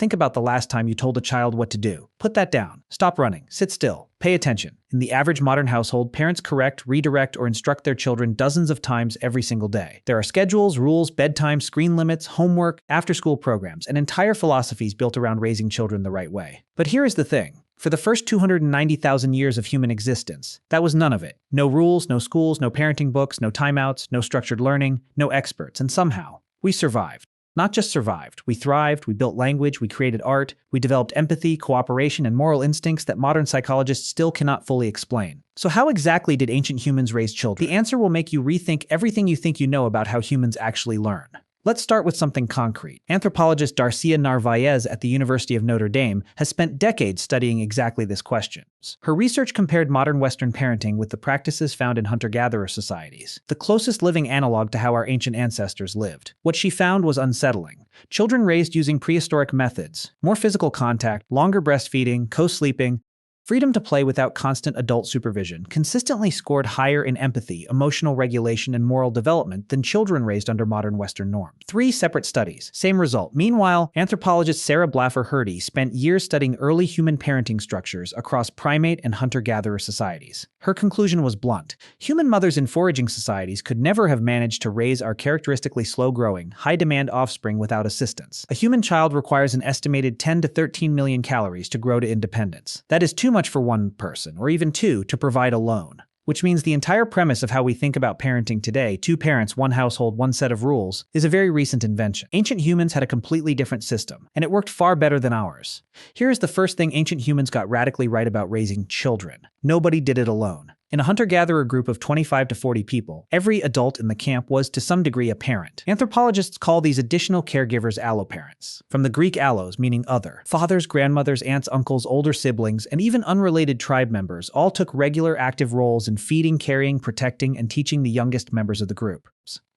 Think about the last time you told a child what to do. Put that down. Stop running. Sit still. Pay attention. In the average modern household, parents correct, redirect, or instruct their children dozens of times every single day. There are schedules, rules, bedtime, screen limits, homework, after-school programs, and entire philosophies built around raising children the right way. But here is the thing. For the first 290,000 years of human existence, that was none of it. No rules, no schools, no parenting books, no timeouts, no structured learning, no experts, and somehow, we survived. Not just survived, we thrived, we built language, we created art, we developed empathy, cooperation, and moral instincts that modern psychologists still cannot fully explain. So how exactly did ancient humans raise children? The answer will make you rethink everything you think you know about how humans actually learn. Let's start with something concrete. Anthropologist Darcia Narvaez at the University of Notre Dame has spent decades studying exactly this question. Her research compared modern Western parenting with the practices found in hunter-gatherer societies, the closest living analog to how our ancient ancestors lived. What she found was unsettling. Children raised using prehistoric methods, more physical contact, longer breastfeeding, co-sleeping, freedom to play without constant adult supervision, consistently scored higher in empathy, emotional regulation, and moral development than children raised under modern Western norms. 3 separate studies, same result. Meanwhile, anthropologist Sarah Blaffer-Hrdy spent years studying early human parenting structures across primate and hunter-gatherer societies. Her conclusion was blunt. Human mothers in foraging societies could never have managed to raise our characteristically slow-growing, high-demand offspring without assistance. A human child requires an estimated 10 to 13 million calories to grow to independence. That is too much for one person, or even two, to provide alone. Which means the entire premise of how we think about parenting today, 2 parents, 1 household, 1 set of rules, is a very recent invention. Ancient humans had a completely different system, and it worked far better than ours. Here is the first thing ancient humans got radically right about raising children. Nobody did it alone. In a hunter-gatherer group of 25 to 40 people, every adult in the camp was to some degree a parent. Anthropologists call these additional caregivers alloparents, from the Greek allos, meaning other. Fathers, grandmothers, aunts, uncles, older siblings, and even unrelated tribe members all took regular active roles in feeding, carrying, protecting, and teaching the youngest members of the group.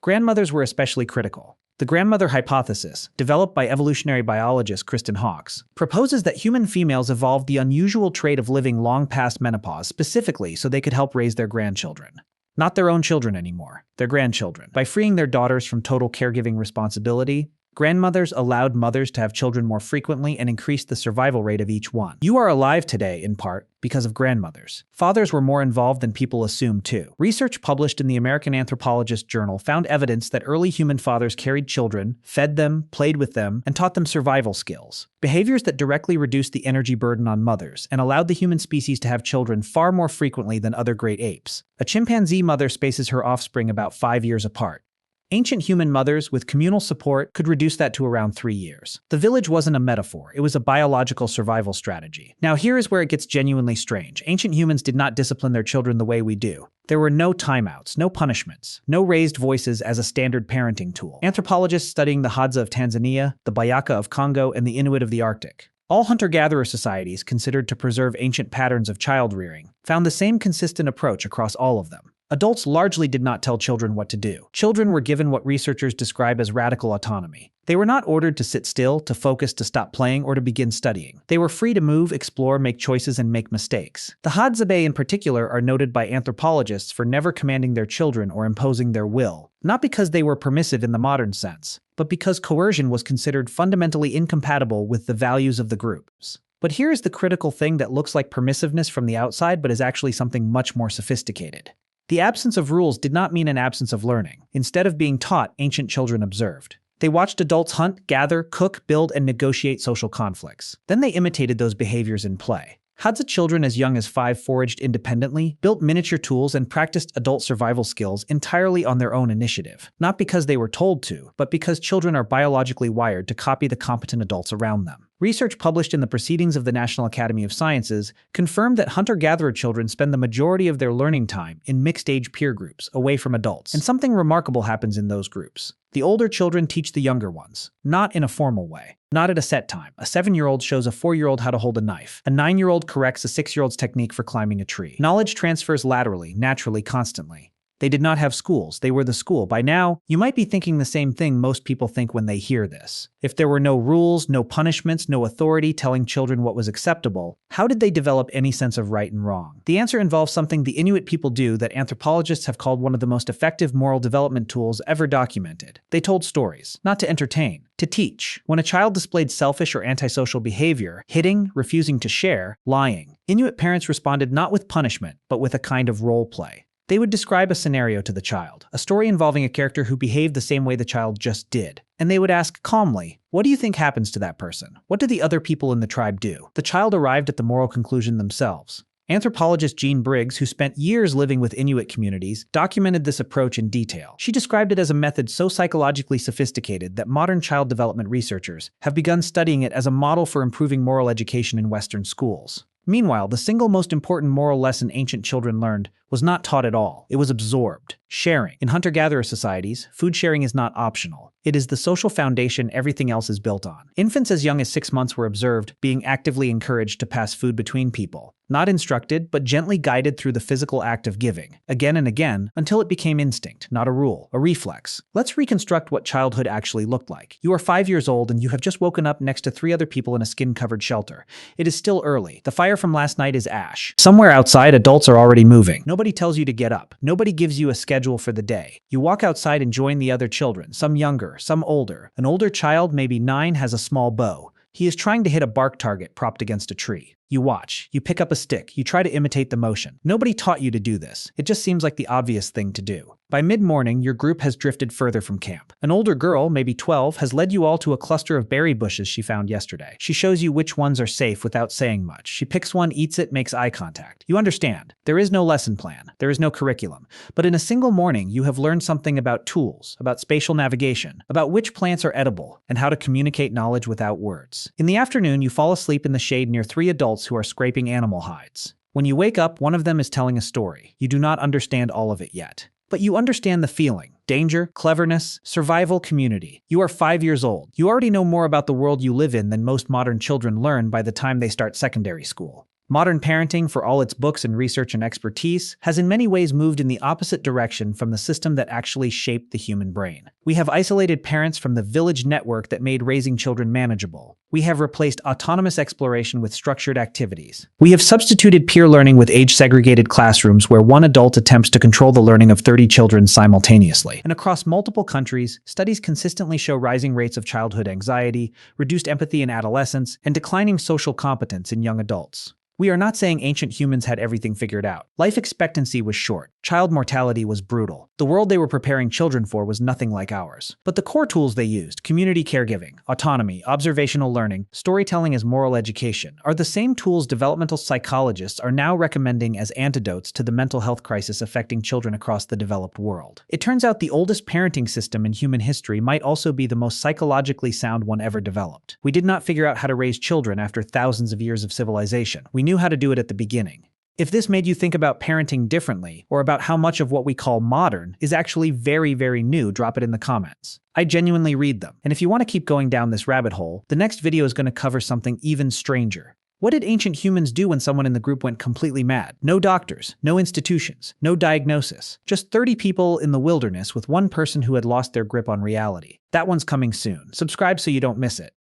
Grandmothers were especially critical. The grandmother hypothesis, developed by evolutionary biologist Kristen Hawkes, proposes that human females evolved the unusual trait of living long past menopause specifically so they could help raise their grandchildren. Not their own children anymore, their grandchildren. By freeing their daughters from total caregiving responsibility, grandmothers allowed mothers to have children more frequently and increased the survival rate of each one. You are alive today, in part, because of grandmothers. Fathers were more involved than people assume, too. Research published in the American Anthropologist Journal found evidence that early human fathers carried children, fed them, played with them, and taught them survival skills. Behaviors that directly reduced the energy burden on mothers and allowed the human species to have children far more frequently than other great apes. A chimpanzee mother spaces her offspring about 5 years apart. Ancient human mothers with communal support could reduce that to around 3 years. The village wasn't a metaphor, it was a biological survival strategy. Now here is where it gets genuinely strange. Ancient humans did not discipline their children the way we do. There were no timeouts, no punishments, no raised voices as a standard parenting tool. Anthropologists studying the Hadza of Tanzania, the Bayaka of Congo, and the Inuit of the Arctic, all hunter-gatherer societies considered to preserve ancient patterns of child-rearing, found the same consistent approach across all of them. Adults largely did not tell children what to do. Children were given what researchers describe as radical autonomy. They were not ordered to sit still, to focus, to stop playing, or to begin studying. They were free to move, explore, make choices, and make mistakes. The Hadzabe in particular are noted by anthropologists for never commanding their children or imposing their will, not because they were permissive in the modern sense, but because coercion was considered fundamentally incompatible with the values of the groups. But here is the critical thing that looks like permissiveness from the outside but is actually something much more sophisticated. The absence of rules did not mean an absence of learning. Instead of being taught, ancient children observed. They watched adults hunt, gather, cook, build, and negotiate social conflicts. Then they imitated those behaviors in play. Hadza children as young as 5 foraged independently, built miniature tools, and practiced adult survival skills entirely on their own initiative. Not because they were told to, but because children are biologically wired to copy the competent adults around them. Research published in the Proceedings of the National Academy of Sciences confirmed that hunter-gatherer children spend the majority of their learning time in mixed-age peer groups, away from adults. And something remarkable happens in those groups. The older children teach the younger ones, not in a formal way, not at a set time. A 7-year-old shows a 4-year-old how to hold a knife. A 9-year-old corrects a 6-year-old's technique for climbing a tree. Knowledge transfers laterally, naturally, constantly. They did not have schools, they were the school. By now, you might be thinking the same thing most people think when they hear this. If there were no rules, no punishments, no authority telling children what was acceptable, how did they develop any sense of right and wrong? The answer involves something the Inuit people do that anthropologists have called one of the most effective moral development tools ever documented. They told stories, not to entertain, to teach. When a child displayed selfish or antisocial behavior, hitting, refusing to share, lying, Inuit parents responded not with punishment, but with a kind of role play. They would describe a scenario to the child, a story involving a character who behaved the same way the child just did. And they would ask calmly, "What do you think happens to that person? What do the other people in the tribe do?" The child arrived at the moral conclusion themselves. Anthropologist Jean Briggs, who spent years living with Inuit communities, documented this approach in detail. She described it as a method so psychologically sophisticated that modern child development researchers have begun studying it as a model for improving moral education in Western schools. Meanwhile, the single most important moral lesson ancient children learned was not taught at all. It was absorbed. Sharing. In hunter-gatherer societies, food sharing is not optional. It is the social foundation everything else is built on. Infants as young as 6 months were observed being actively encouraged to pass food between people. Not instructed, but gently guided through the physical act of giving, again and again, until it became instinct, not a rule, a reflex. Let's reconstruct what childhood actually looked like. You are 5 years old and you have just woken up next to 3 other people in a skin-covered shelter. It is still early. The fire from last night is ash. Somewhere outside, adults are already moving. Nobody tells you to get up. Nobody gives you a schedule for the day. You walk outside and join the other children, some younger, some older. An older child, maybe 9, has a small bow. He is trying to hit a bark target propped against a tree. You watch. You pick up a stick. You try to imitate the motion. Nobody taught you to do this. It just seems like the obvious thing to do. By mid-morning, your group has drifted further from camp. An older girl, maybe 12, has led you all to a cluster of berry bushes she found yesterday. She shows you which ones are safe without saying much. She picks one, eats it, makes eye contact. You understand. There is no lesson plan. There is no curriculum. But in a single morning, you have learned something about tools, about spatial navigation, about which plants are edible, and how to communicate knowledge without words. In the afternoon, you fall asleep in the shade near 3 adults who are scraping animal hides. When you wake up, one of them is telling a story. You do not understand all of it yet. But you understand the feeling. Danger, cleverness, survival, community. You are 5 years old. You already know more about the world you live in than most modern children learn by the time they start secondary school. Modern parenting, for all its books and research and expertise, has in many ways moved in the opposite direction from the system that actually shaped the human brain. We have isolated parents from the village network that made raising children manageable. We have replaced autonomous exploration with structured activities. We have substituted peer learning with age-segregated classrooms where one adult attempts to control the learning of 30 children simultaneously. And across multiple countries, studies consistently show rising rates of childhood anxiety, reduced empathy in adolescents, and declining social competence in young adults. We are not saying ancient humans had everything figured out. Life expectancy was short. Child mortality was brutal. The world they were preparing children for was nothing like ours. But the core tools they used, community caregiving, autonomy, observational learning, storytelling as moral education, are the same tools developmental psychologists are now recommending as antidotes to the mental health crisis affecting children across the developed world. It turns out the oldest parenting system in human history might also be the most psychologically sound one ever developed. We did not figure out how to raise children after thousands of years of civilization. We knew how to do it at the beginning. If this made you think about parenting differently, or about how much of what we call modern is actually very, very new, drop it in the comments. I genuinely read them. And if you want to keep going down this rabbit hole, the next video is going to cover something even stranger. What did ancient humans do when someone in the group went completely mad? No doctors, no institutions, no diagnosis. Just 30 people in the wilderness with one person who had lost their grip on reality. That one's coming soon. Subscribe so you don't miss it.